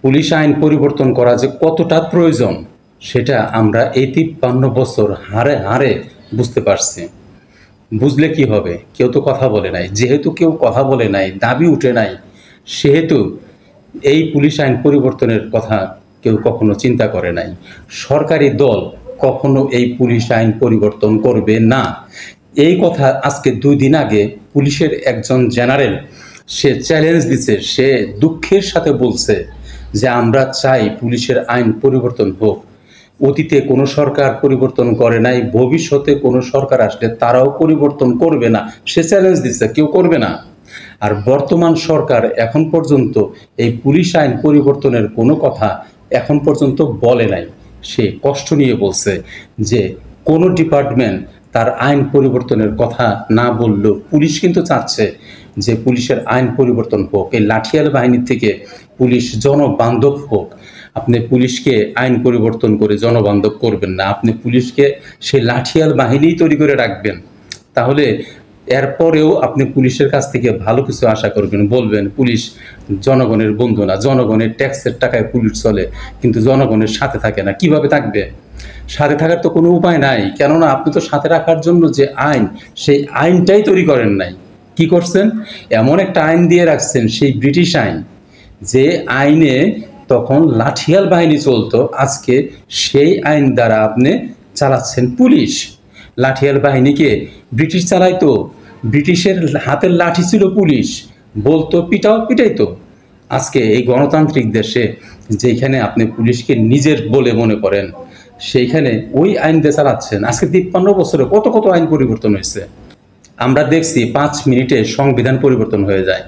Police আইন পরিবর্তন করা যে কতটা প্রয়োজন সেটা আমরা এই ৫৩ বছর হারে হারে বুঝতে পারছি। বুঝলে কি হবে? কেউ তো কথা বলে নাই। যেহেতু কেউ কথা বলে নাই, দাবি উঠে নাই, সেহেতু এই পুলিশ আইন পরিবর্তনের কথা কেউ কখনো চিন্তা করে নাই। সরকারি দল কখনো এই পুলিশ আইন পরিবর্তন করবে না। এই কথা আজকে ২ দিন আগে পুলিশের একজন জেনারেল সে চ্যালেঞ্জ দিছে, সে দুঃখের সাথে বলছে যে আমরা চাই পুলিশের আইন পরিবর্তন হোক। অতীতে কোনো সরকার পরিবর্তন করে নাই, ভবিষ্যতে কোনো সরকার আসলে তারাও পরিবর্তন করবে না। সে চ্যালেঞ্জ দিচ্ছে কেউ করবে না। আর বর্তমান সরকার এখন পর্যন্ত এই পুলিশ আইন পরিবর্তনের কোনো কথা এখন পর্যন্ত বলে নাই। সে কষ্ট নিয়ে বলছে যে কোনো ডিপার্টমেন্ট তার আইন পরিবর্তনের কথা না বললেও পুলিশ কিন্তু চাচ্ছে যে পুলিশের আইন পরিবর্তন হোক, এই লাঠিয়াল বাহিনীর থেকে পুলিশ জনবান্ধব হোক। আপনি পুলিশকে আইন পরিবর্তন করে জনবান্ধব করবেন না, আপনি পুলিশকে সেই লাঠিয়াল বাহিনীই তৈরি করে রাখবেন। তাহলে এরপরেও আপনি পুলিশের কাছ থেকে ভালো কিছু আশা করবেন, বলবেন পুলিশ জনগণের বন্ধু না, জনগণের ট্যাক্সের টাকায় পুলিশ চলে কিন্তু জনগণের সাথে থাকে না। কিভাবে থাকবে? সাথে থাকার তো কোনো উপায় নাই, কেননা আপনি তো সাথে রাখার জন্য যে আইন, সেই আইনটাই তৈরি করেন নাই। কি করছেন? এমন একটা আইন দিয়ে রাখছেন, সেই ব্রিটিশ আইন, যে আইনে তখন লাঠিয়াল বাহিনী চলতো, আজকে সেই আইন দ্বারা আপনি চালাচ্ছেন পুলিশ। লাঠিয়াল বাহিনীকে ব্রিটিশ চালাইতো, ব্রিটিশের হাতের লাঠি ছিল পুলিশ, বলতো পিটাও পিটাইতো। আজকে এই গণতান্ত্রিক দেশে যেখানে আপনি পুলিশকে নিজের বলে মনে করেন, সেইখানে ওই আইন দিয়ে চালাচ্ছেন। আজকে ৫৩ বছরে কত কত আইন পরিবর্তন হয়েছে। আমরা দেখছি ৫ মিনিটে সংবিধান পরিবর্তন হয়ে যায়।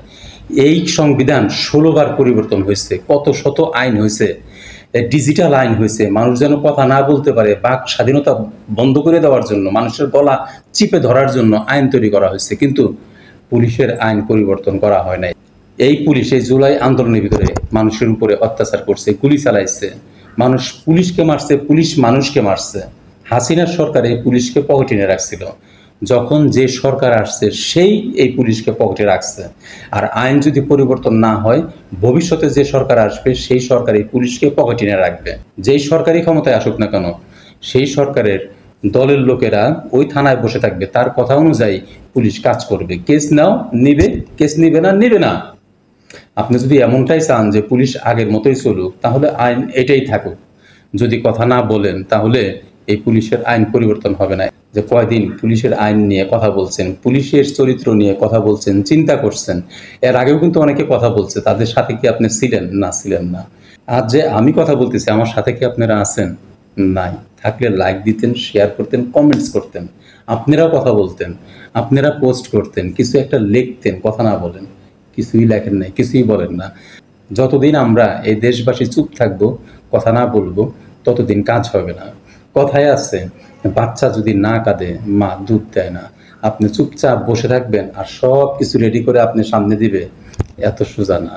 এই সংবিধান ১৬ বার পরিবর্তন হয়েছে, কত শত আইন হয়েছে, ডিজিটাল আইন হয়েছে, মানুষ যেন কথা না বলতে পারে, বাক স্বাধীনতা বন্ধ করে দেওয়ার জন্য, মানুষের গলা চিপে ধরার জন্য আইন তৈরি করা হয়েছে, কিন্তু পুলিশের আইন পরিবর্তন করা হয় নাই। এই পুলিশ এই জুলাই আন্দোলনের ভিতরে মানুষের উপরে অত্যাচার করছে, গুলি চালাইছে, মানুষ পুলিশকে মারছে, পুলিশ মানুষকে মারছে। হাসিনার সরকার এই পুলিশকে পকেটে নিয়ে রাখছিল, যখন যে সরকার আসছে সেই এই পুলিশকে পকেটে রাখছে। আর আইন যদি পরিবর্তন না হয়, ভবিষ্যতে যে সরকার আসবে সেই সরকার এই পুলিশকে পকেটে নিয়ে রাখবে। যেই সরকারি ক্ষমতায় আসুক না কেন, সেই সরকারের দলের লোকেরা ওই থানায় বসে থাকবে, তার কথা অনুযায়ী পুলিশ কাজ করবে। কেস নাও নিবে, কেস নিবে না নিবে না। আপনি যদি এমনটাই চান যে পুলিশ আগের মতোই চলুক, তাহলে আইন এটাই থাকুক। যদি কথা না বলেন তাহলে এই পুলিশের আইন পরিবর্তন হবে না। যে কয়দিন পুলিশের আইন নিয়ে কথা বলছেন, পুলিশের চরিত্র নিয়ে কথা বলছেন, চিন্তা করছেন। এর আগেও কিন্তু অনেকে কথা বলছে, তাদের সাথে কি আপনি ছিলেন? না, ছিলেন না। আজ যে আমি কথা বলতেছি, আমার সাথে কি আপনারা আছেন? নাই। থাকলে লাইক দিতেন, শেয়ার করতেন, কমেন্টস করতেন, আপনারাও কথা বলতেন, আপনারা পোস্ট করতেন, কিছু একটা লিখতেন। কথা না বলেন, কিছুই লেখেন নাই, কিছুই বলেন না। যতদিন আমরা এই দেশবাসী চুপ থাকবো, কথা না বলবো, ততদিন কাজ হবে না। কথায় আছে, বাচ্চা যদি না কাঁদে মা দুধ দেয় না। আপনি চুপচাপ বসে থাকবেন আর সব কিছু রেডি করে আপনি সামনে দিবে, এত সোজা না।